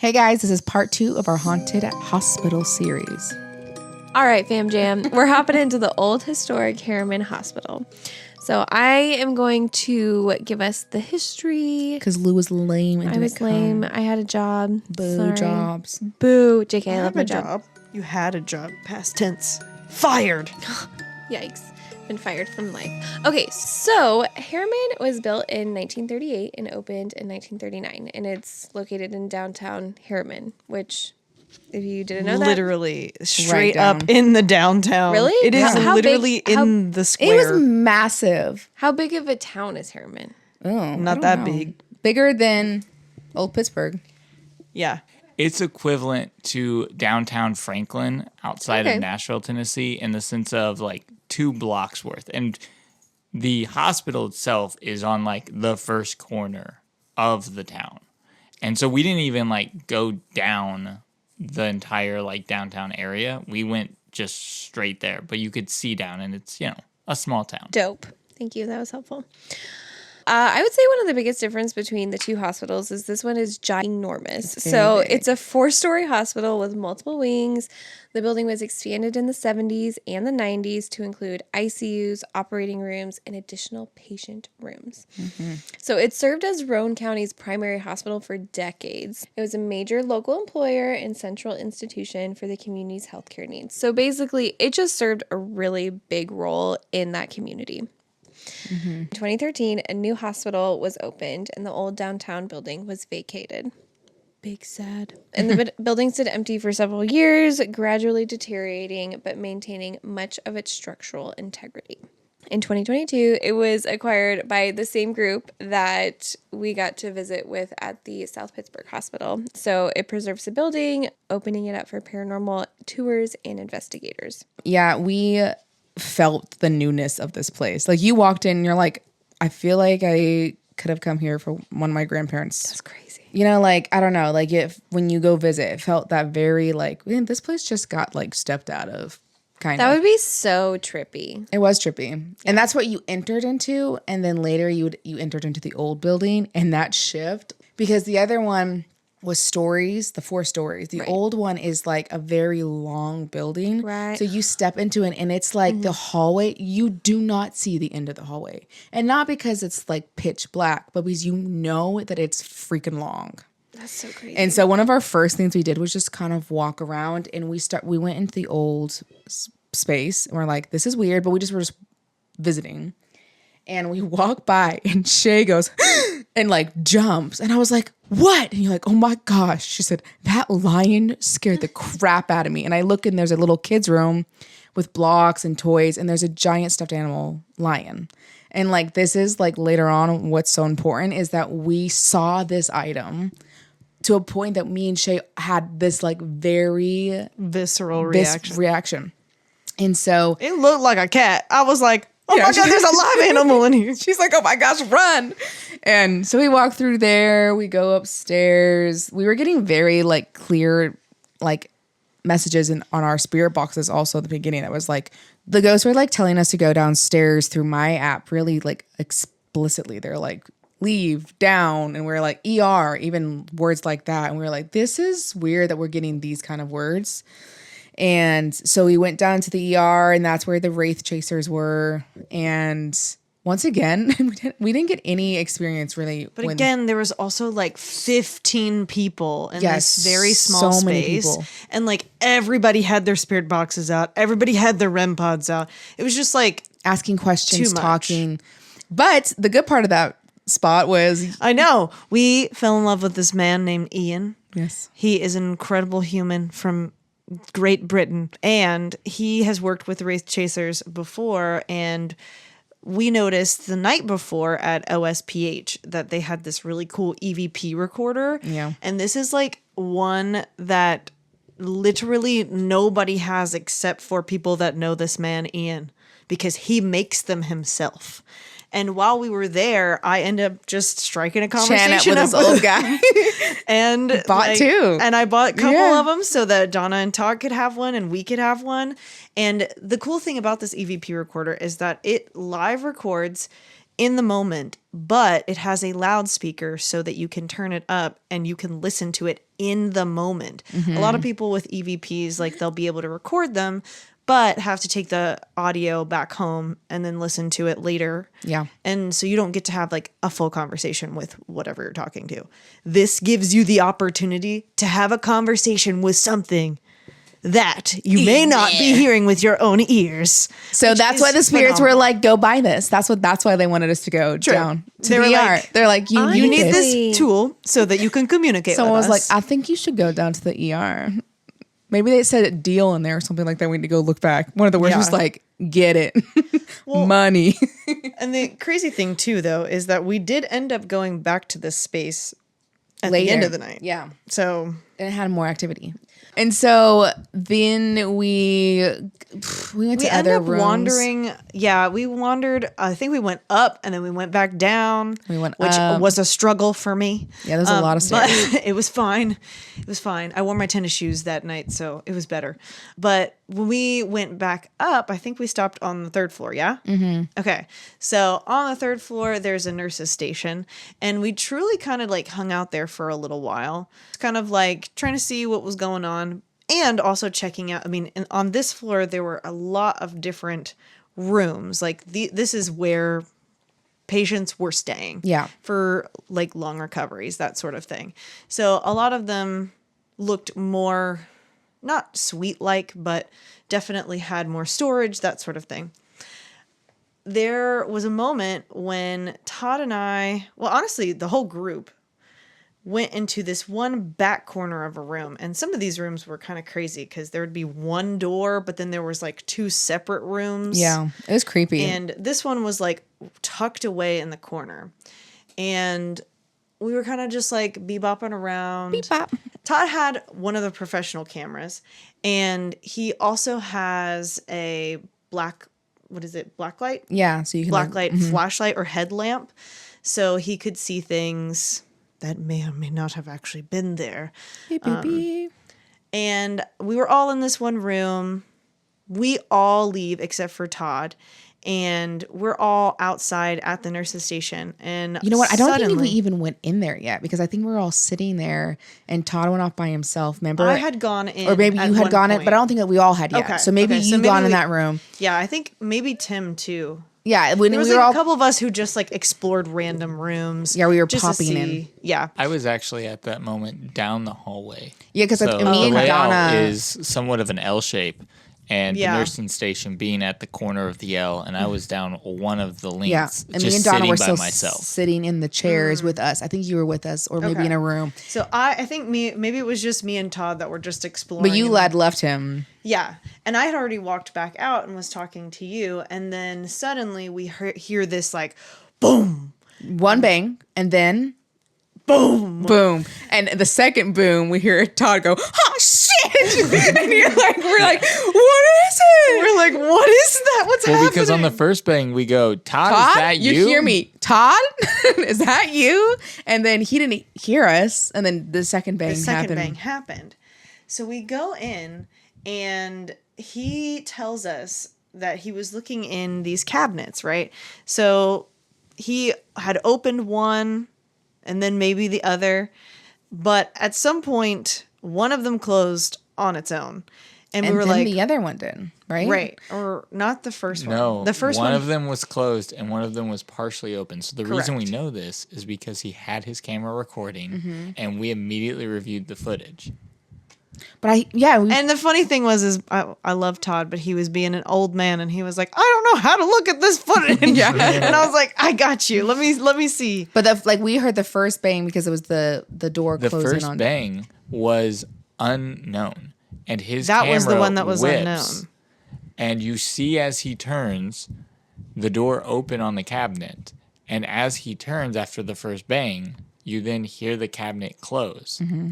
Hey guys, this is part 2 of our Haunted Hospital series. All right, fam jam. We're hopping into the old historic Harriman Hospital. So I am going to give us the history. Because Lou was lame and I was lame. I had a job. Boo. Sorry. Jobs. Boo. JK, I love my job. You had a job. Past tense. Fired. Yikes. Been fired from life. Okay, so Harriman was built in 1938 and opened in 1939. And it's located in downtown Harriman, which... If you didn't know that. Literally straight up in the downtown. Really? It is How literally big- in the square. It was massive. How big of a town is Harriman? Oh, Not that big. Bigger than old Pittsburgh. Yeah. It's equivalent to downtown Franklin outside Okay. of Nashville, Tennessee, in the sense of like 2 blocks worth. And the hospital itself is on like the first corner of the town. And so we didn't even like go down the entire like downtown area. We went just straight there, but you could see down, and it's, you know, a small town. Dope. Thank you. That was helpful. I would say one of the biggest difference between the two hospitals is this one is ginormous. So big. it's a 4-story hospital with multiple wings. The building was expanded in the 70s and the 90s to include ICUs, operating rooms, and additional patient rooms. Mm-hmm. So it served as Roane County's primary hospital for decades. It was a major local employer and central institution for the community's healthcare needs. So basically, it just served a really big role in that community. Mm-hmm. In 2013, a new hospital was opened and the old downtown building was vacated. Big sad. And the building stood empty for several years, gradually deteriorating but maintaining much of its structural integrity. In 2022, it was acquired by the same group that we got to visit with at the South Pittsburgh Hospital. So it preserves the building, opening it up for paranormal tours and investigators. Yeah, we felt the newness of this place. Like, you walked in and you're like, I feel like I could have come here for one of my grandparents. That's crazy. You know, like, I don't know, like, if when you go visit, it felt that very like, man, this place just got like stepped out of, kind of. That would be so trippy. It was trippy. And that's what you entered into, and then later you entered into the old building, and that shift, because the other one was stories, the 4 stories. The old one is like a very long building. Right. So you step into it and it's like the hallway. You do not see the end of the hallway. And not because it's like pitch black, but because you know that it's freaking long. That's so crazy. And so one of our first things we did was just kind of walk around, and we went into the old space, and we're like, this is weird, but were just visiting. And we walk by and Shay goes and like jumps. And I was like, what? And you're like, oh my gosh. She said, that lion scared the crap out of me. And I look, and there's a little kid's room with blocks and toys, and there's a giant stuffed animal lion. And like, this is like later on, what's so important is that we saw this item to a point that me and Shay had this like very Visceral reaction. And so It looked like a cat. I was like, oh Yeah, my God, there's a live animal in here. she's like, oh my gosh, run. And so we walk through there, we go upstairs. We were getting very like clear like messages on our spirit boxes also at the beginning. That was like, the ghosts were like telling us to go downstairs through my app really like explicitly. They're like, leave, down. And we're like, ER, even words like that. And we were like, this is weird that we're getting these kind of words. And so we went down to the ER, and that's where the Wraith Chasers were. And once again, we didn't get any experience really. But again, there was also like 15 people in this very small so space. many people. And like everybody had their spirit boxes out. Everybody had their REM pods out. It was just like asking questions, too much. talking. But the good part of that spot was, I know. We fell in love with this man named Ian. yes, He is an incredible human from Great Britain, and he has worked with Wraith Chasers before, and we noticed the night before at OSPH that they had this really cool EVP recorder. Yeah. And this is like one that literally nobody has except for people that know this man, Ian, because he makes them himself. And while we were there, I ended up just striking a conversation with this old guy. and Bought two. And I bought a couple Yeah. of them so that Donna and Todd could have one and we could have one. And the cool thing about this EVP recorder is that it live records in the moment, but it has a loudspeaker so that you can turn it up and you can listen to it in the moment. A lot of people with EVPs, like they'll be able to record them, but have to take the audio back home and then listen to it later. Yeah. And so you don't get to have like a full conversation with whatever you're talking to. This gives you the opportunity to have a conversation with something that you may not be hearing with your own ears. So that's why the spirits were like, go buy this. That's why they wanted us to go down to They the were ER. like, They're like, you need this. this tool so that you can communicate Someone with was us. like, I think you should go down to the ER. Maybe they said a deal in there or something like that. We need to go look back. One of the words was like, get it. Money. And the crazy thing too, though, is that we did end up going back to this space at the end of the night. Yeah. So And it had more activity. And so then we went to we other ended up rooms. wandering. Yeah, we wandered. I think we went up and then we went back down. We went which up. was a struggle for me. Yeah, there's a lot of stairs. But it was fine. It was fine. I wore my tennis shoes that night, so it was better. But when we went back up, I think we stopped on the 3rd floor, yeah? Mm-hmm. Okay. So on the 3rd floor, there's a nurse's station. And we truly kind of like hung out there for a little while. It's kind of like trying to see what was going on and also checking out. I mean, on this floor, there were a lot of different rooms. Like this is where patients were staying. Yeah. For like long recoveries, that sort of thing. So a lot of them looked more, not suite-like, but definitely had more storage, that sort of thing. There was a moment when Todd and I, well, honestly, the whole group went into this one back corner of a room. And some of these rooms were kind of crazy because there would be one door, but then there was like 2 separate rooms. Yeah. It was creepy. And this one was like tucked away in the corner. And we were kind of just like bebopping around. Bebop. Todd had one of the professional cameras, and he also has a blacklight? Yeah. So you can Blacklight flashlight or headlamp. So he could see things that may or may not have actually been there. Beep, beep, beep. And we were all in this one room. We all leave except for Todd. And we're all outside at the nurse's station. And You know what? I don't think we even went in there yet because I think we were all sitting there and Todd went off by himself. Remember? I had gone in. Or maybe you had gone in, but I don't think that we all had yet. Okay, So maybe okay, so you maybe gone in we- that room. Yeah, I think maybe Tim too. Yeah. When There was we were like all a couple of us who just like explored random rooms. Yeah, we were just to popping in. see. Yeah. I was actually at that moment down the hallway. Yeah, because So me the and layout Donna is somewhat of an L shape, and Yeah. the nursing station being at the corner of the L, and I was down one of the links, Yeah, and just me and Donna sitting were by still myself. sitting in the chairs with us. I think you were with us, or maybe Okay. in a room. So I think maybe it was just me and Todd that were just exploring. But you and- had left him. Yeah. And I had already walked back out and was talking to you. And then suddenly we hear this like, boom. One bang, and then Boom. boom, and the second boom, we hear Todd go, "Oh shit!" And you're like, "We're like, what is it?" We're like, what is that? What's Well, happening? because on the first bang, we go, Todd, Todd, is that you? hear me, Todd? Is that you? And then he didn't hear us, and then the second bang the second happened. bang happened. So we go in and he tells us that he was looking in these cabinets, right? So he had opened one and then maybe the other, but at some point one of them closed on its own. And we And were then like, the other one did, right? right, or not the first one. No, The first one of them was closed and one of them was partially open. So the reason we Correct. know this is because he had his camera recording, Mm-hmm. and we immediately reviewed the footage. But we, And the funny thing was, I love Todd, but he was being an old man, and he was like, I don't know how to look at this footage. And I was like, I got you. Let me see. but we heard the first bang because it was the door The closing first on. bang was unknown, and his That was the camera one that was whips, unknown. And you see as he turns, the door open on the cabinet, and as he turns after the first bang, you then hear the cabinet close. Mm-hmm.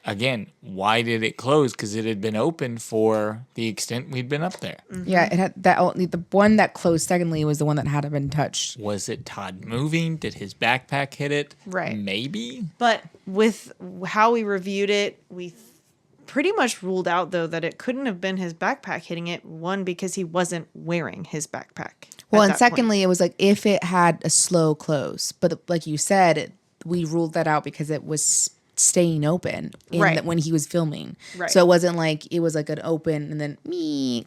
Again, why did it close? Because it had been open for the extent we'd been up there. Yeah, it had that only the one that closed. Secondly, was the one that hadn't been touched. Was it Todd moving? Did his backpack hit it? Right. Maybe. But with how we reviewed it, we pretty much ruled out, though, that it couldn't have been his backpack hitting it. One, because he wasn't wearing his backpack. Well, at and that point. secondly, it was like if it had a slow close, but like you said, we ruled that out because it was staying open Right. when he was filming. Right. So it wasn't like it was like an open and then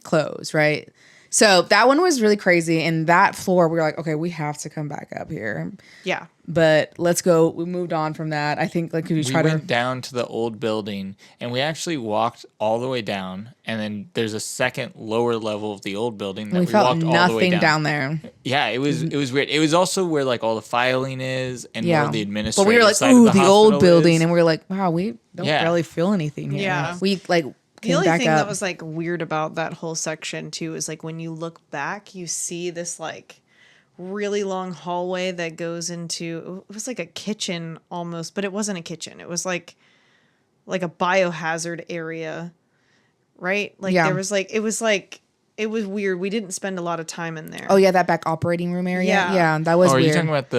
close, right? So that one was really crazy. And that floor, we were like, okay, we have to come back up here. Yeah. But let's go. We moved on from that. I think like we went down to the old building, and we actually walked all the way down, and then there's a second lower level of the old building that we we felt walked all the way nothing down. down there. Yeah, it was weird. It was also where like all the filing is and more of the administrative But we were like, side of ooh, the the old hospital building, is. and we were like, wow, we don't Yeah. really feel anything here. Yeah. We like The came only back thing up. that was like weird about that whole section too is like when you look back, you see this like really long hallway that goes into, it was like a kitchen almost, but it wasn't a kitchen. It was like a biohazard area, right? Like Yeah. there was like it was weird. We didn't spend a lot of time in there. Oh yeah, that back operating room area. Yeah. Yeah, that was Oh, are you weird. talking about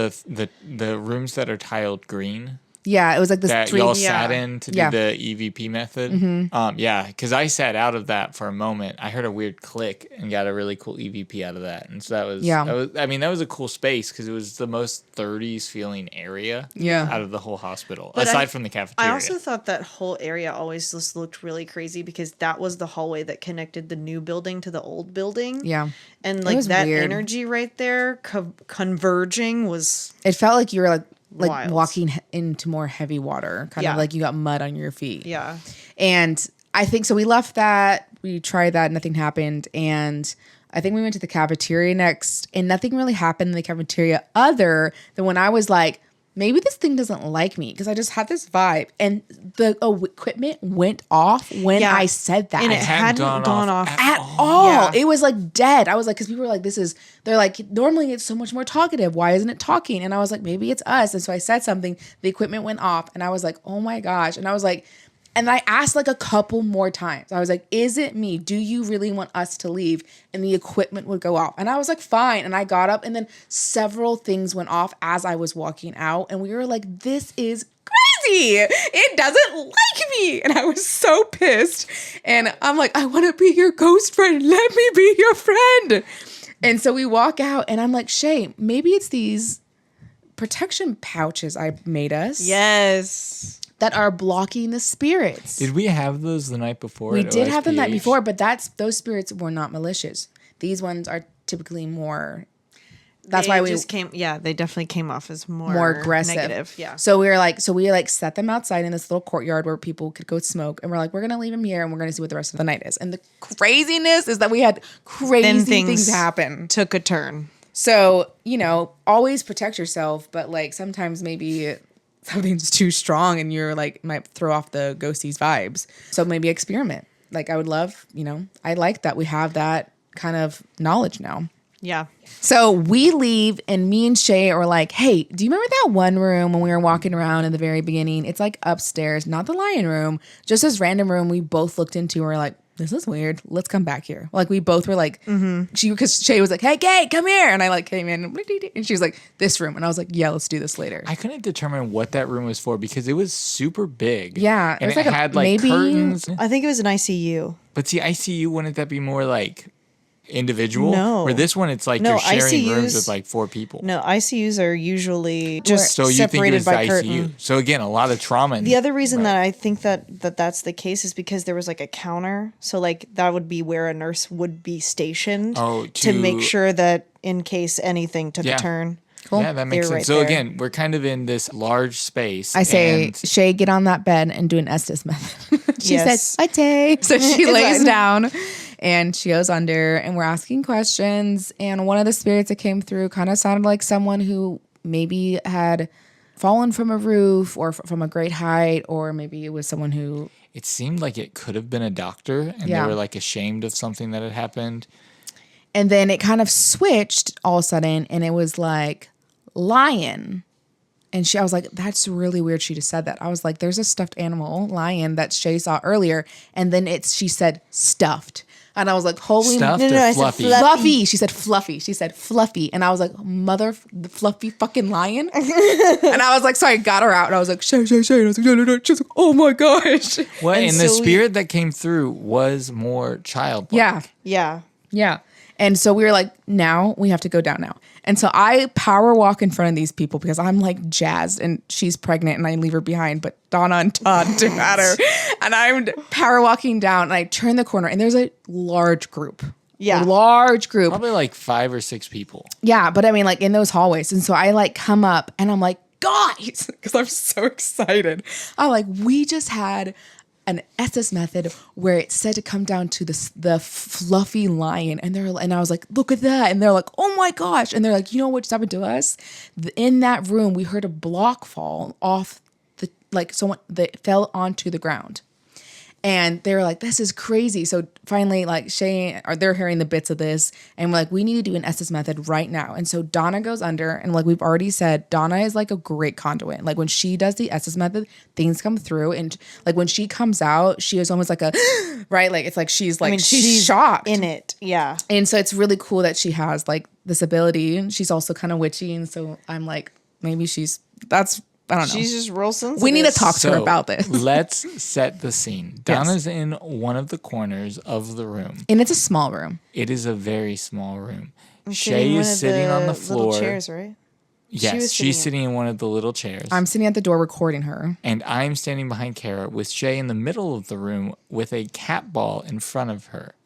the rooms that are tiled green? Yeah, it was like this That three. y'all Yeah. sat in to do Yeah. the EVP method. Yeah, because I sat out of that for a moment. I heard a weird click and got a really cool EVP out of that, and so that was Yeah. that was a cool space because it was the most 30s feeling area Yeah. out of the whole hospital, But aside from the cafeteria. I also thought that whole area always just looked really crazy because that was the hallway that connected the new building to the old building. Yeah, And like was that weird. energy right there converging was it felt like you were like Wild. walking into more heavy water, kind Yeah. of like you got mud on your feet. yeah. And I think so. We left that. We tried that. Nothing happened. And I think we went to the cafeteria next, and nothing really happened in the cafeteria other than when I was like, maybe this thing doesn't like me because I just had this vibe, and the equipment went off when Yeah. I said that. And it hadn't hadn't gone off. at all. Yeah. It was like dead. I was like, because people were like, they're like, normally it's so much more talkative. Why isn't it talking? And I was like, maybe it's us. And so I said something, the equipment went off, and I was like, oh my gosh. And I was like, and I asked like a couple more times. I was like, is it me? Do you really want us to leave? And the equipment would go off. And I was like, fine. And I got up, and then several things went off as I was walking out. And we were like, this is crazy. It doesn't like me. And I was so pissed. And I'm like, I want to be your ghost friend. Let me be your friend. And so we walk out, and I'm like, Shay, maybe it's these protection pouches I made us Yes. that are blocking the spirits. Did we have those the night before? We at did have them the night OSPH? before, but those spirits were not malicious. These ones are typically more. That's They why we just came. Yeah, they definitely came off as more aggressive. Negative. Yeah. So we set them outside in this little courtyard where people could go smoke, and we're like, we're gonna leave them here, and we're gonna see what the rest of the night is. And the craziness is that we had crazy Then things happen. Took a turn. So, always protect yourself, but like sometimes maybe something's too strong and you're like, might throw off the ghosties vibes. So maybe experiment. Like I would love, I like that we have that kind of knowledge now. Yeah. So we leave, and me and Shay are like, hey, do you remember that one room when we were walking around in the very beginning? It's like upstairs, not the lion room, just this random room we both looked into. And we're like, this is weird. Let's come back here. Like we both were like, because Shay was like, hey, Kate, come here. And I like came in, and she was like, this room. And I was like, yeah, let's do this later. I couldn't determine what that room was for because it was super big. Yeah, and it was it like had like maybe- curtains. I think it was an ICU. But see, ICU, wouldn't that be more like individual? No. Where this one, it's like No, you're sharing rooms ICUs with like 4 people. No, ICUs are usually just So you think it separated was by the curtain. ICU? So again, a lot of trauma. In The other reason right. that I think that's the case is because there was like a counter. So like that would be where a nurse would be stationed Oh, to make to- sure that in case anything took Yeah. a turn. Cool. Yeah, that makes They're sense. right So there. again, we're kind of in this large space. I say, and Shay, get on that bed and do an Estes method. She Yes. said, "Ate." So she It's lays fine. down and she goes under, and we're asking questions. And one of the spirits that came through kind of sounded like someone who maybe had fallen from a roof or from a great height, or maybe it was someone who, it seemed like it could have been a doctor, and Yeah. they were like ashamed of something that had happened. and then it kind of switched all of a sudden, and it was like lion. And I was like, that's really weird. She just said that. I was like, there's a stuffed animal lion that Shay saw earlier. And then she said stuffed. And I was like, holy Stuffed No, or I said fluffy? fluffy. She said fluffy. She said fluffy. And I was like, the fluffy fucking lion. And I was like, so I got her out, and I was like, Shay. And I was like, no. She was like, oh my gosh. Well, And and the so we- spirit that came through was more childlike. Yeah. Yeah. Yeah. And so we were like, now we have to go down now. And so I power walk in front of these people because I'm like jazzed and she's pregnant and I leave her behind. But Donna and Todd didn't matter. And I'm power walking down and I turn the corner and there's a large group. Yeah. A large group. Probably like 5 or 6 people. Yeah. But I mean, like in those hallways. And so I like come up and I'm like, guys, because I'm so excited. I'm like, we just had an Estes method where it said to come down to the fluffy lion, and I was like, look at that, and they're like, oh my gosh, and they're like, you know what just happened to us? In that room, we heard a block fall off someone that fell onto the ground. And they were like, this is crazy. So finally, like they're hearing the bits of this. And we're like, we need to do an Estes method right now. And so Donna goes under. And like we've already said, Donna is like a great conduit. Like when she does the Estes method, things come through. And like when she comes out, she is almost like a, right? Like it's like she's like, she's shocked. In it. Yeah. And so it's really cool that she has like this ability. And she's also kind of witchy. And so I'm like, maybe I don't know. She's just real sensitive. We need to talk to her about this. Let's set the scene. Donna's in one of the corners of the room. And it's a small room. It is a very small room. I'm Shay one is of sitting on the little floor. chairs, right? Yes, she's sitting in one of the little chairs. I'm sitting at the door recording her. And I'm standing behind Kara with Shay in the middle of the room with a cat ball in front of her.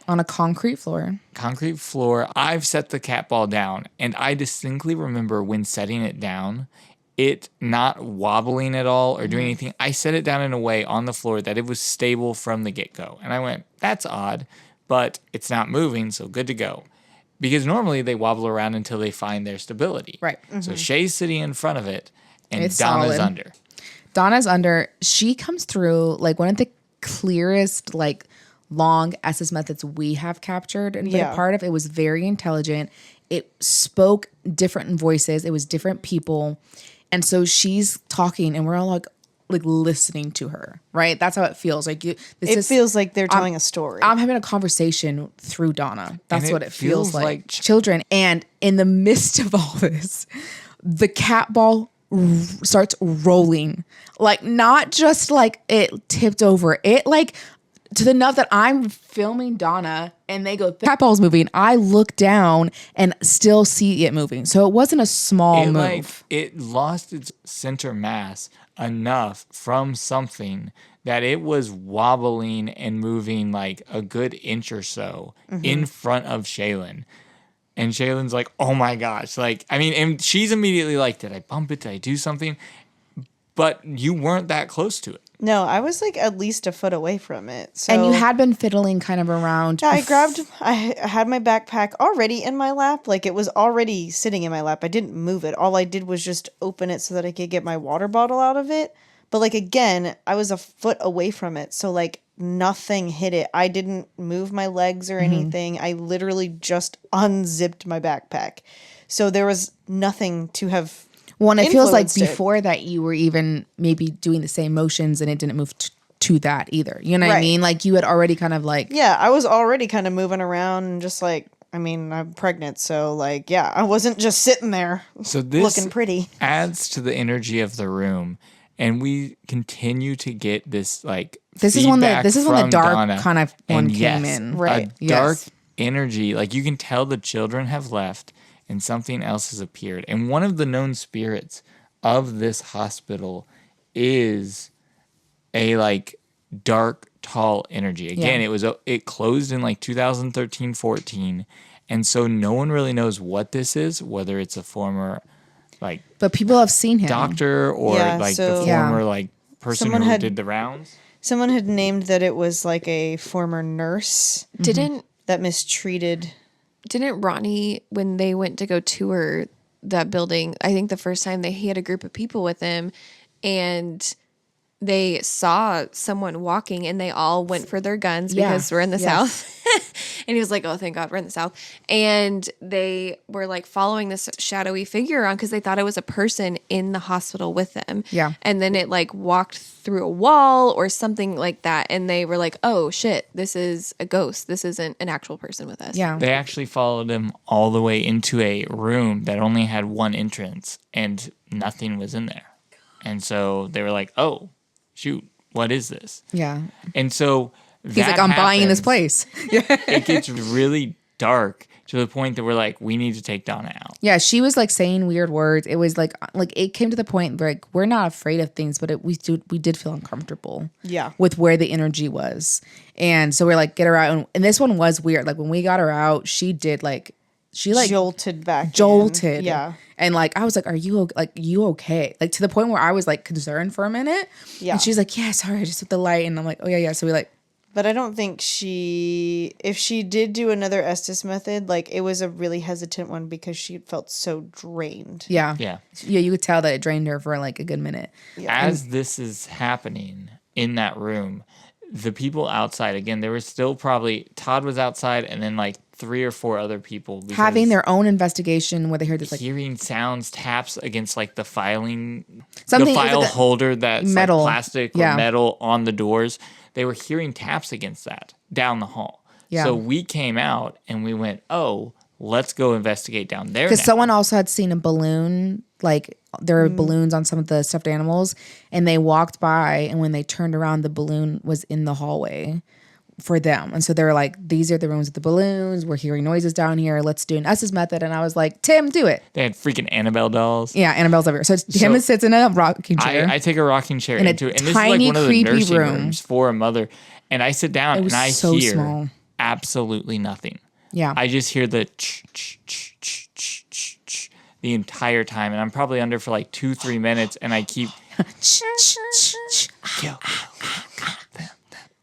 On a concrete floor. Concrete floor. I've set the cat ball down. And I distinctly remember when setting it down, it not wobbling at all or doing anything. I set it down in a way on the floor that it was stable from the get-go. And I went, that's odd, but it's not moving, so good to go. Because normally they wobble around until they find their stability. Right. So Shay's sitting in front of it, and It's Donna's solid. under. Donna's under. She comes through like one of the clearest, like long Estes methods we have captured and been a part of. It was very intelligent. It spoke different voices. It was different people. And so she's talking and we're all like listening to her, right? That's how it feels. Like it feels like they're telling a story. I'm having a conversation through Donna. That's what it feels like. like children. And in the midst of all this, the cat ball starts rolling. Like not just like it tipped over. It like to enough that I'm filming Donna and they go, the cat ball's moving. I look down and still see it moving. So it wasn't a small move. It lost its center mass enough from something that it was wobbling and moving like a good inch or so in front of Shaylin. And Shaylin's like, oh my gosh. Like, I mean, and she's immediately like, did I bump it? Did I do something? But you weren't that close to it. No, I was like at least a foot away from it. So And you had been fiddling kind of around. Yeah, I had my backpack already in my lap. Like it was already sitting in my lap. I didn't move it. All I did was just open it so that I could get my water bottle out of it. But like again, I was a foot away from it. So like nothing hit it. I didn't move my legs or anything. I literally just unzipped my backpack. So there was nothing to have Well, it feels like influenced it. before that you were even maybe doing the same motions and it didn't move to that either. You know what I Right. mean? Like you had already kind of like. Yeah, I was already kind of moving around and just like, I mean, I'm pregnant. So like, yeah, I wasn't just sitting there So this looking pretty. adds to the energy of the room. And we continue to get this like This is when the feedback dark from Donna. kind of one And came yes, in. Right. A dark energy. Like you can tell the children have left and something else has appeared. And one of the known spirits of this hospital is a like dark, tall energy. Again, it closed in like 2013-14. And so no one really knows what this is, whether it's a former like But people have seen him. doctor or Yeah, like so- the Yeah. former like person Someone who had- did the rounds. Someone had named that it was like a former nurse Didn't that mistreated. Ronnie, when they went to go tour that building, I think the first time he had a group of people with him and they saw someone walking and they all went for their guns because we're in the South. And he was like, oh, thank God we're in the South. And they were like following this shadowy figure around because they thought it was a person in the hospital with them. Yeah. And then it like walked through a wall or something like that. And they were like, oh shit, this is a ghost. This isn't an actual person with us. Yeah. They actually followed him all the way into a room that only had one entrance and nothing was in there. And so they were like, oh, shoot, what is this? Yeah. And so He's like, I'm buying this place. It gets really dark to the point that we're like, we need to take Donna out. Yeah, she was like saying weird words. It was like it came to the point where like we're not afraid of things, but we did feel uncomfortable. Yeah. With where the energy was, and so we're like, get her out. And this one was weird. Like when we got her out, she jolted back. Jolted. Yeah. And like I was like, are you okay? Like to the point where I was like concerned for a minute. Yeah. And she's like, yeah, sorry, I just with the light. And I'm like, oh yeah. So we like. But I don't think if she did do another Estes method, like it was a really hesitant one because she felt so drained. Yeah. Yeah. Yeah, you could tell that it drained her for like a good minute. Yeah. As this is happening in that room, the people outside, again, there was still probably, Todd was outside and then like 3 or 4 other people. Having their own investigation where they heard this like hearing sounds, taps against like the filing, Something- the it was file like a holder that's metal. like plastic or Yeah. metal on the doors. They were hearing taps against that down the hall. Yeah. So we came out and we went, oh, let's go investigate down there. because now. someone also had seen a balloon, like there were balloons on some of the stuffed animals, and they walked by, and when they turned around, the balloon was in the hallway for them. And so they were like, these are the rooms with the balloons. We're hearing noises down here. Let's do an Estes method. And I was like, Tim, do it. They had freaking Annabelle dolls. Yeah, Annabelle's over here. So Tim sits in a rocking chair. I take a rocking chair In a into it. And this is tiny, like one of the creepy nursing room. rooms for a mother. And I sit down It and was I so hear small. absolutely nothing. Yeah. I just hear the ch the entire time. And I'm probably under for like 2-3 minutes. And I keep...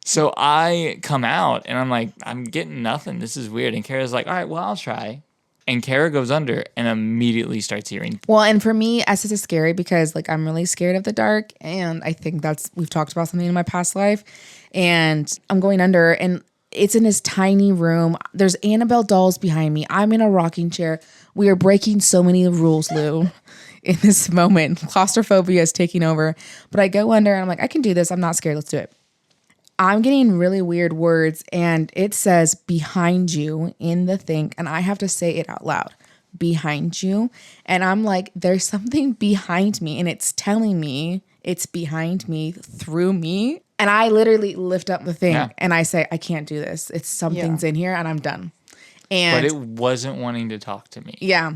So I come out and I'm like, I'm getting nothing. This is weird. And Kara's like, all right, well, I'll try. And Kara goes under and immediately starts hearing. Well, and for me, Estes is scary because like I'm really scared of the dark. And I think we've talked about something in my past life. And I'm going under and it's in this tiny room. There's Annabelle dolls behind me. I'm in a rocking chair. We are breaking so many rules, Lou. In this moment, claustrophobia is taking over. But I go under and I'm like, I can do this. I'm not scared. Let's do it. I'm getting really weird words and it says behind you in the thing. And I have to say it out loud, behind you. And I'm like, there's something behind me and it's telling me it's behind me through me. And I literally lift up the thing and I say, I can't do this. It's something's in here and I'm done. And But it wasn't wanting to talk to me. yeah.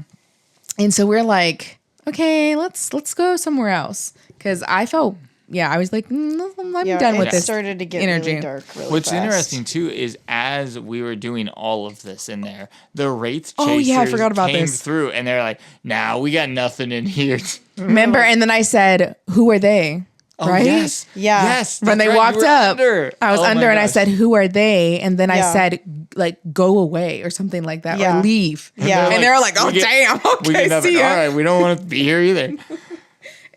And so we're like, okay, let's go somewhere else. Cause I felt, I was like, I'm done with it this. started to get energy. really dark really What's fast. interesting too is as we were doing all of this in there, the wraith chasers Oh, yeah, I forgot about came this. through and they're like, "Nah, we got nothing in here." Remember? And then I said, who are they? Oh, Right? yes, Yeah. yes. When that's they right, walked you were up, under. I was Oh my under and I gosh. said, who are they? And then I Yeah. said, like, go away or something like that Yeah. or leave. Yeah. And they were like, oh, we get- damn. we Okay, get nothing. see ya. All right, we don't want to be here either.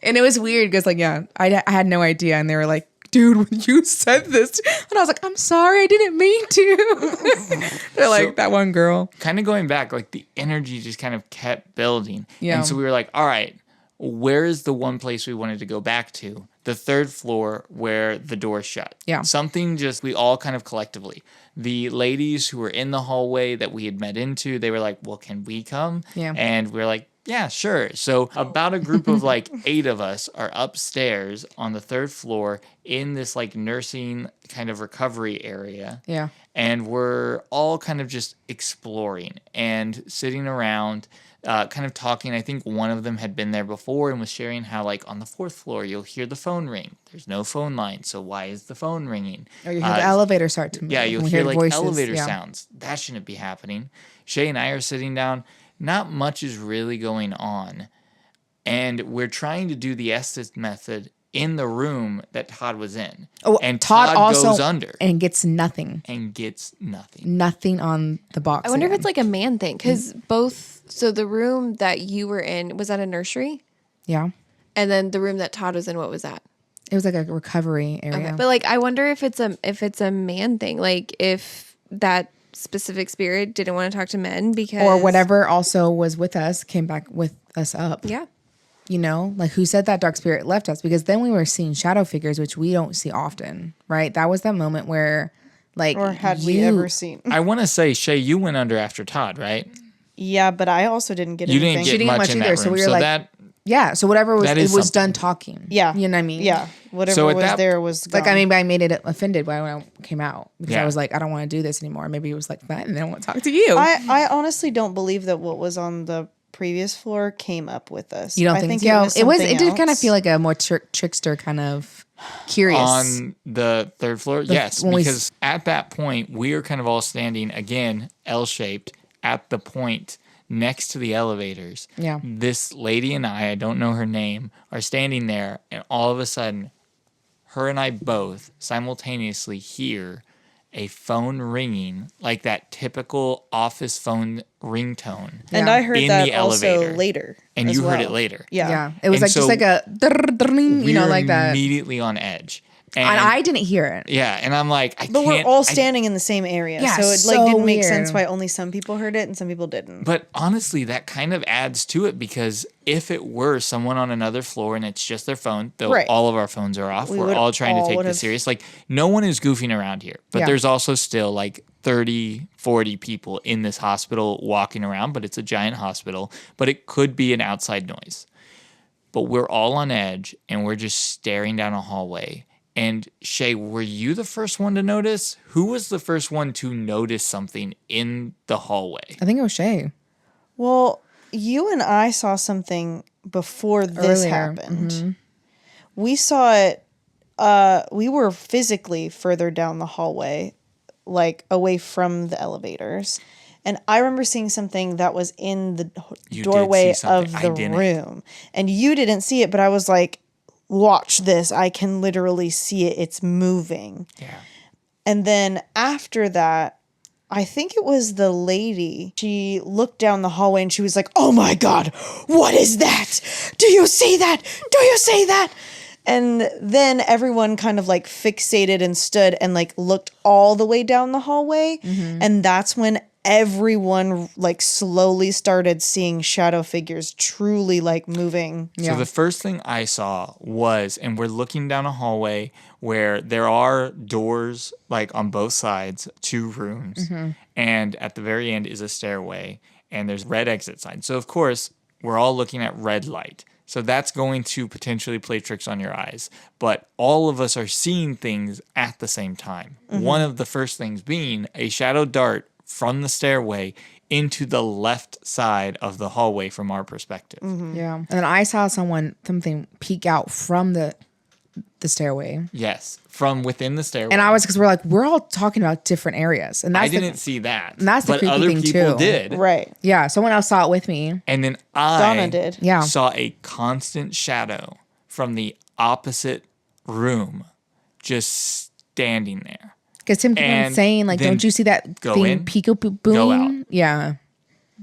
And it was weird because, like, I had no idea. And they were like, dude, when you said this. And I was like, I'm sorry. I didn't mean to. They're like, that one girl. Kind of going back, like the energy just kind of kept building. Yeah. And so we were like, all right, where is the one place we wanted to go back to? The 3rd floor where the door's shut. Yeah. Something just, we all kind of collectively. The ladies who were in the hallway that we had met into, they were like, well, can we come? Yeah. And we were like, yeah, sure. So about a group of like 8 of us are upstairs on the 3rd floor in this like nursing kind of recovery area. Yeah. And we're all kind of just exploring and sitting around, kind of talking. I think one of them had been there before and was sharing how, like, on the 4th floor, you'll hear the phone ring. There's no phone line, so why is the phone ringing? Or you hear the elevator start to move. Yeah, you'll We hear, the like, voices. elevator Yeah. sounds. That shouldn't be happening. Shay and I are sitting down. Not much is really going on. And we're trying to do the Estes method in the room that Todd was in. Oh, and Todd also goes under and gets nothing. and gets nothing. Nothing on the box. I wonder if again. it's like a man thing because so the room that you were in, was that a nursery? Yeah. And then the room that Todd was in, what was that? It was like a recovery area. Okay. But like, I wonder if it's a man thing. Like if that specific spirit didn't want to talk to men because or whatever also was with us came back with us up. Yeah. You know, like who said that dark spirit left us? Because then we were seeing shadow figures, which we don't see often, right? That was that moment where, like, Or had we ever seen? I want to say, Shay, you went under after Todd, right? Yeah, but I also didn't get You anything. didn't She get didn't get much much in either, that so room. we were So like- that Yeah. So whatever was, That it is was something. done talking. Yeah. You know what I mean? Yeah. Whatever So at was that- there was gone. Like, I mean, I made it offended when I came out because Yeah. I was like, I don't want to do this anymore. Maybe it was like, fine, and then I want to talk to you. I honestly don't believe that what was on the previous floor came up with us. You don't I think, it was it something did kind of else. feel like a more trickster kind of curious. On the third floor? Yes, when we- because at that point, we are kind of all standing, again, L-shaped, at the point next to the elevators. Yeah. This lady and I don't know her name, are standing there, and all of a sudden, her and I both simultaneously hear a phone ringing, like that typical office phone ringtone. And Yeah. I heard in that the also elevator. later. And as you heard well. it later. Yeah. yeah. It was And like just so like a, you know, We're like that. immediately on edge. And I didn't hear it. Yeah, and I'm like, I But can't. we're all I- standing in the same area. Yeah, so it so didn't make sense weird. why only some people heard it and some people didn't. But honestly, that kind of adds to it because if it were someone on another floor and it's just their phone, though Right. all of our phones are off, we're would all trying to all take would this have- serious. Like, no one is goofing around here, but Yeah. there's also still like 30, 40 people in this hospital walking around, but it's a giant hospital, but it could be an outside noise. But we're all on edge and we're just staring down a hallway. And Shay, were you the first one to notice? Who was the first one to notice something in the hallway? I think it was Shay. Well, you and I saw something before this Earlier. happened. We saw it. We were physically further down the hallway, like away from the elevators. And I remember seeing something that was in the You did doorway see something. of I the didn't. room. And you didn't see it, but I was like, watch this. I can literally see it. It's moving. Yeah. And then after that, I think it was the lady. She looked down the hallway and she was like, "Oh my God, what is that? Do you see that? Do you see that?" And then everyone kind of like fixated and stood and like looked all the way down the hallway. And that's when everyone like slowly started seeing shadow figures truly like moving. So the first thing I saw was, and we're looking down a hallway where there are doors like on both sides, 2 rooms, and at the very end is a stairway, and there's red exit sign. So of course we're all looking at red light. So that's going to potentially play tricks on your eyes. But all of us are seeing things at the same time. One of the first things being a shadow dart from the stairway into the left side of the hallway from our perspective. Yeah. And then I saw something peek out from the stairway. Yes, from within the stairway. And I was, because we're all talking about different areas. And that's I didn't see that. and that's the but creepy other thing, people too. did. Right. yeah, someone else saw it with me. And then I Donna did. Yeah. saw a constant shadow from the opposite room just standing there. Because Tim kept on And saying, like, then don't you see that go thing in, peekaboo? go out. Yeah.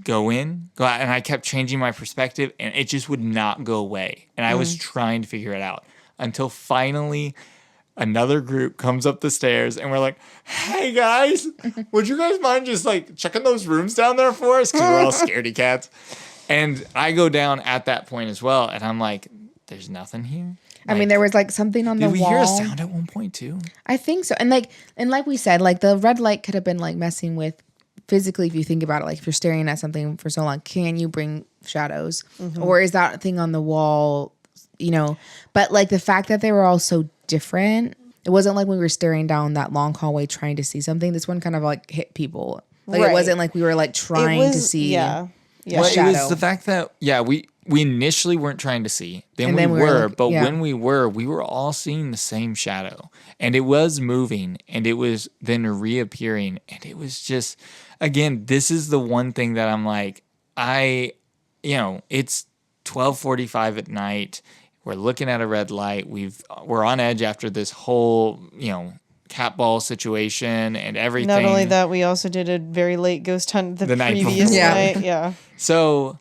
Go in, go out. And I kept changing my perspective and it just would not go away. And I was trying to figure it out until finally another group comes up the stairs and we're like, "Hey guys, would you guys mind just like checking those rooms down there for us?" Because we're all scaredy cats. And I go down at that point as well. And I'm like, "There's nothing here." I mean, there was like something on the Did we wall. hear a sound at one point too? I think so. And like we said, like the red light could have been like messing with physically, if you think about it, like if you're staring at something for so long, can you bring shadows? Or is that thing on the wall, you know? But like the fact that they were all so different, it wasn't like we were staring down that long hallway trying to see something. This one kind of like hit people. Like Right. it wasn't like we were like trying to see. Yeah. Yeah. Well, it shadow. was the fact that, we initially weren't trying to see. Then And we then we were were, looking- but yeah. when we were all seeing the same shadow. And it was moving and it was then reappearing. And it was just, again, this is the one thing that I'm like, it's 12:45 at night. We're looking at a red light. We're on edge after this whole, cat ball situation and everything. Not only that, we also did a very late ghost hunt the night previous before. night. Yeah. So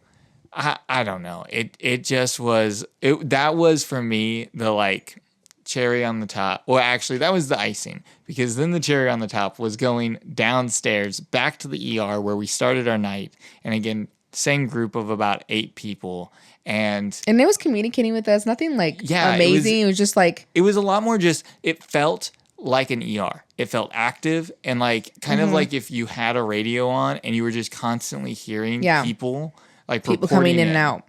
I don't know. It just was that was for me the like cherry on the top. Well, actually that was the icing, because then the cherry on the top was going downstairs back to the ER where we started our night. And again, same group of about 8 people. And And it was communicating with us. Nothing like Yeah, amazing. It was just like, it was a lot more just, it felt like an ER. It felt active and like kind of like if you had a radio on and you were just constantly hearing Yeah. people like people reporting coming in and out.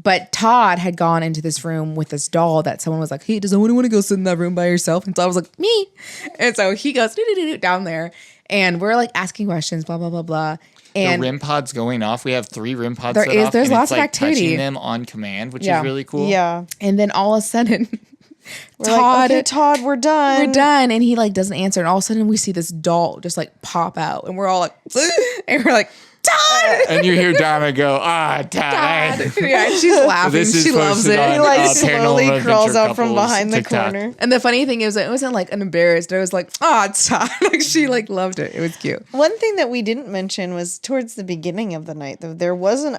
But Todd had gone into this room with this doll that someone was like, hey, does anyone want to go sit in that room by yourself? And so I was like, me. And so he goes down there and we're like asking questions, blah, blah, blah, blah. And the REM pods going off. We have 3 REM pods There set is- off. there's and lots it's of like activity. touching them on command, which Yeah. is really cool. Yeah. and then all of a sudden, We're Todd, like, okay, Todd, we're done. we're done. And he like doesn't answer. And all of a sudden we see this doll just like pop out. And we're all like, and we're like, Todd! And you hear Donna go, Todd. Yeah, she's laughing. This is She loves posted it. on, He like Paranormal slowly Adventure crawls out from Couples behind the TikTok. corner. And the funny thing is, it wasn't like an embarrassed. It was like, Todd. Like she like loved it. It was cute. One thing that we didn't mention was towards the beginning of the night, though, there was an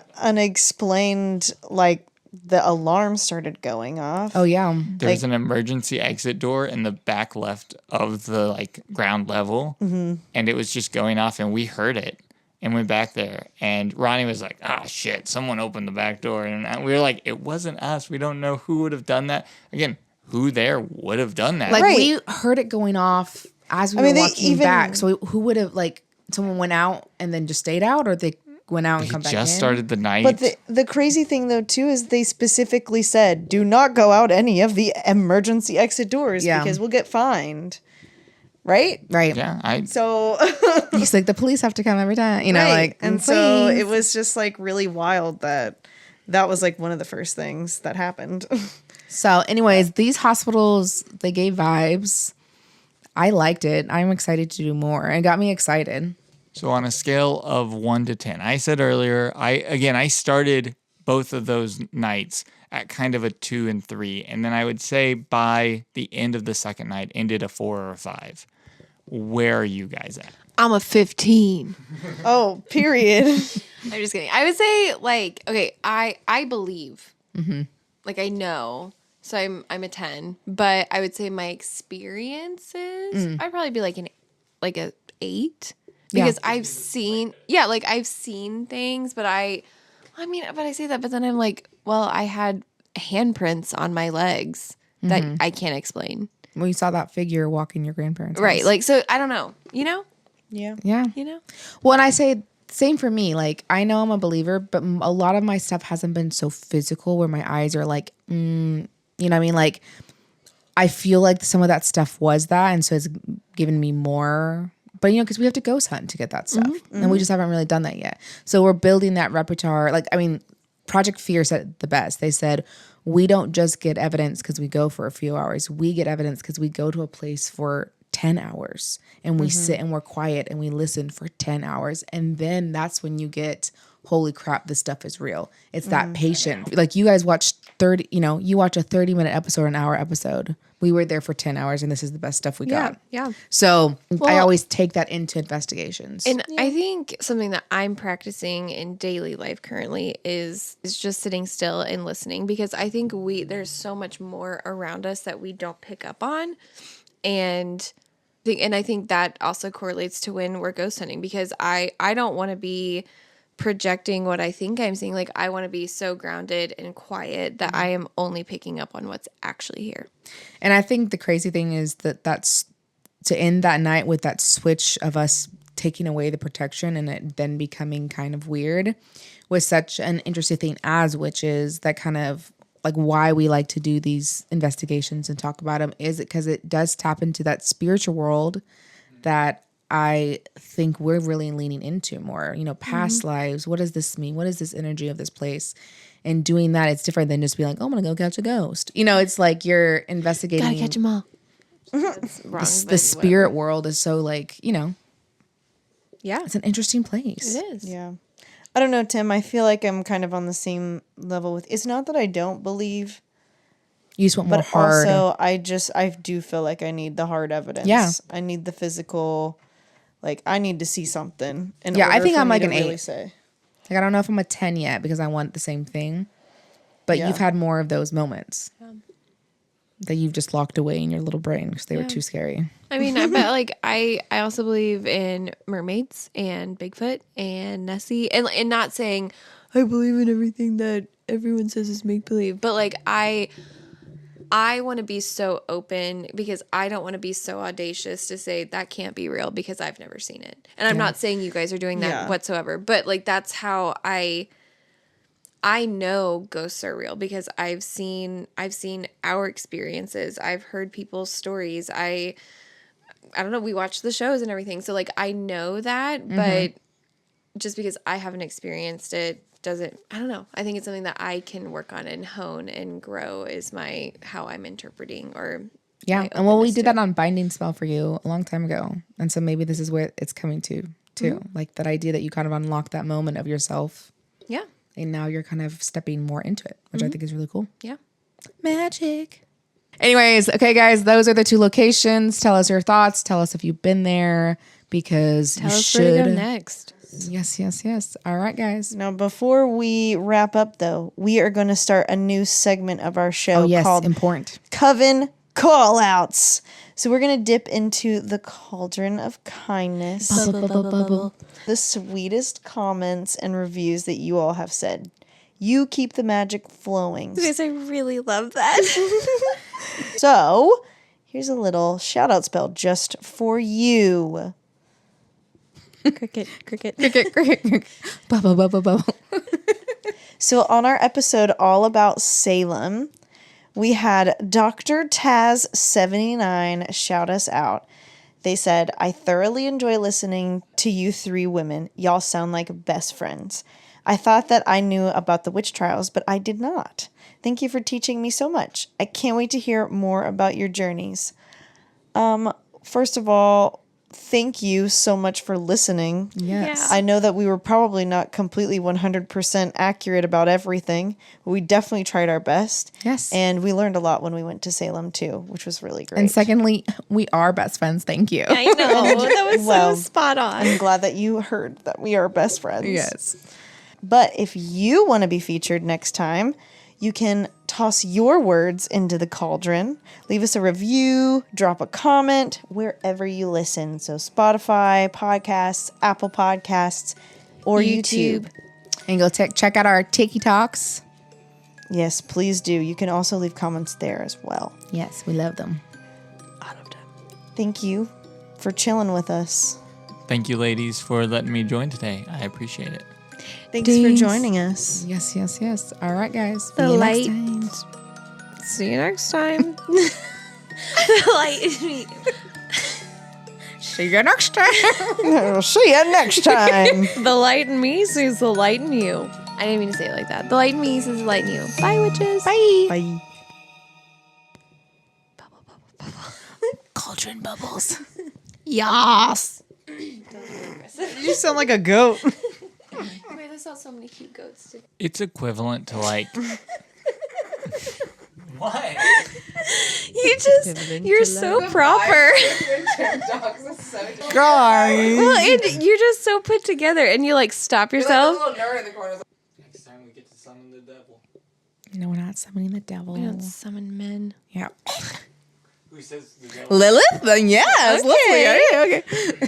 unexplained, like, the alarm started going off. Oh yeah. There's an emergency exit door in the back left of the like ground level, and it was just going off, and we heard it and went back there. And Ronnie was like, shit, someone opened the back door. And we were like, it wasn't us. We don't know who would have done that. Again, who there would have done that? Like Right. we heard it going off as we I mean, were they walking even- back. So who would have like someone went out and then just stayed out, or they went out and He come back just in? started the night. But the crazy thing, though, too, is they specifically said, do not go out any of the emergency exit doors Yeah. because we'll get fined. Right? Right. yeah, So, He's like, the police have to come every time. You know, right. like, And so please. it was just like really wild that was like one of the first things that happened. So, anyways, these hospitals, they gave vibes. I liked it. I'm excited to do more. It got me excited. So on a scale of 1 to 10, I said earlier, I started both of those nights at kind of a 2 and 3. And then I would say by the end of the second night, ended a 4 or a 5. Where are you guys at? I'm a 15. Oh, period. I'm just kidding. I would say like, okay, I believe, like I know, so I'm a 10. But I would say my experiences, I'd probably be like a 8 because I've seen things, but I say that, but then I'm like, well, I had handprints on my legs that I can't explain. When you saw that figure walking your grandparents' Right. house. Like, so I don't know, you know, Yeah. Yeah. Well, and I say same for me. Like, I know I'm a believer, but a lot of my stuff hasn't been so physical where my eyes are like, you know what I mean? Like, I feel like some of that stuff was that. And so it's given me more. But, you know, because we have to ghost hunt to get that stuff. And we just haven't really done that yet. So we're building that repertoire. Like, I mean, Project Fear said it the best. They said, we don't just get evidence because we go for a few hours. We get evidence because we go to a place for 10 hours and we sit and we're quiet and we listen for 10 hours. And then that's when you get, holy crap, this stuff is real. It's that patient. Like you guys watch 30, you know, you watch a 30-minute episode, an hour episode. We were there for 10 hours and this is the best stuff we got. Yeah. So I Well- always take that into investigations. And I think something that I'm practicing in daily life currently is just sitting still and listening, because I think there's so much more around us that we don't pick up on. And I think that also correlates to when we're ghost hunting, because I don't want to be projecting what I think I'm seeing. Like, I want to be so grounded and quiet that I am only picking up on what's actually here. And I think the crazy thing is that's to end that night with that switch of us taking away the protection and it then becoming kind of weird was such an interesting thing as witches. That kind of like why we like to do these investigations and talk about them is it because it does tap into that spiritual world that I think we're really leaning into more, you know, past lives. What does this mean? What is this energy of this place? And doing that, it's different than just being like, oh, I'm going to go catch a ghost. You know, it's like you're investigating. Gotta catch them all. That's wrong. The spirit world is so like, you know, Yeah, it's an interesting place. it is. Yeah. I don't know, Tim. I feel like I'm kind of on the same level with. It's not that I don't believe, You just want more but hard. also I do feel like I need the hard evidence. Yeah. I need the physical. Like, I need to see something. Yeah, I think I'm like an really 8. Say. Like, I don't know if I'm a 10 yet because I want the same thing. But Yeah. you've had more of those moments that you've just locked away in your little brain because they were too scary. I mean, I bet like I also believe in mermaids and Bigfoot and Nessie, and not saying I believe in everything that everyone says is make believe, but like I want to be so open because I don't want to be so audacious to say that can't be real because I've never seen it. And I'm not saying you guys are doing that Yeah. whatsoever, but like that's how I I know ghosts are real because I've seen our experiences. I've heard people's stories. I don't know, we watch the shows and everything. So like I know that, but just because I haven't experienced it doesn't, I don't know. I think it's something that I can work on and hone and grow is how I'm interpreting or Yeah. my And well, we openness did to that it. on Binding Spell for you a long time ago. And so maybe this is where it's coming to too. Like that idea that you kind of unlock that moment of yourself. Yeah. And now you're kind of stepping more into it, which I think is really cool. Yeah. Magic. Anyways, okay, guys, those are the 2 locations. Tell us your thoughts. Tell us if you've been there because Tell you us should. where to go next. Yes. All right, guys. Now, before we wrap up, though, we are going to start a new segment of our show Oh, yes, called important. Coven Callouts. So we're going to dip into the cauldron of kindness, Bubble. the sweetest comments and reviews that you all have said. You keep the magic flowing. Because I really love that. So here's a little shout out spell just for you. Cricket. Bubble. So on our episode all about Salem, we had Dr. Taz79 shout us out. They said, I thoroughly enjoy listening to you 3 women. Y'all sound like best friends. I thought that I knew about the witch trials, but I did not. Thank you for teaching me so much. I can't wait to hear more about your journeys. First of all, thank you so much for listening. Yes. I know that we were probably not completely 100% accurate about everything, but we definitely tried our best. Yes. And we learned a lot when we went to Salem too, which was really great. And secondly, we are best friends. Thank you. I know. That was Well, so spot on. I'm glad that you heard that we are best friends. Yes. But if you want to be featured next time, you can toss your words into the cauldron, leave us a review, drop a comment wherever you listen. So Spotify, podcasts, Apple Podcasts, or YouTube. And go check out our Tiki Talks. Yes, please do. You can also leave comments there as well. Yes, we love them. Thank you for chilling with us. Thank you, ladies, for letting me join today. I appreciate it. Thanks for joining us. Yes. All right, guys. The See you light. next time. See you next time. The light. See you next time. We'll see you next time. The light in me sees the light in you. I didn't mean to say it like that. The light in me sees the light in you. Bye, witches. Bye. Bye. Cauldron bubbles. Yes. You sound like a goat. Wait, I saw so many cute goats today. It's equivalent to like. What? You're so proper. Guys. Well, and you're just so put together, and you like stop yourself. Next time we get to summon the devil. No, we're not summoning the devil. We don't summon men. Yeah. Who says the devil? Lilith? Then yes. Okay. Okay.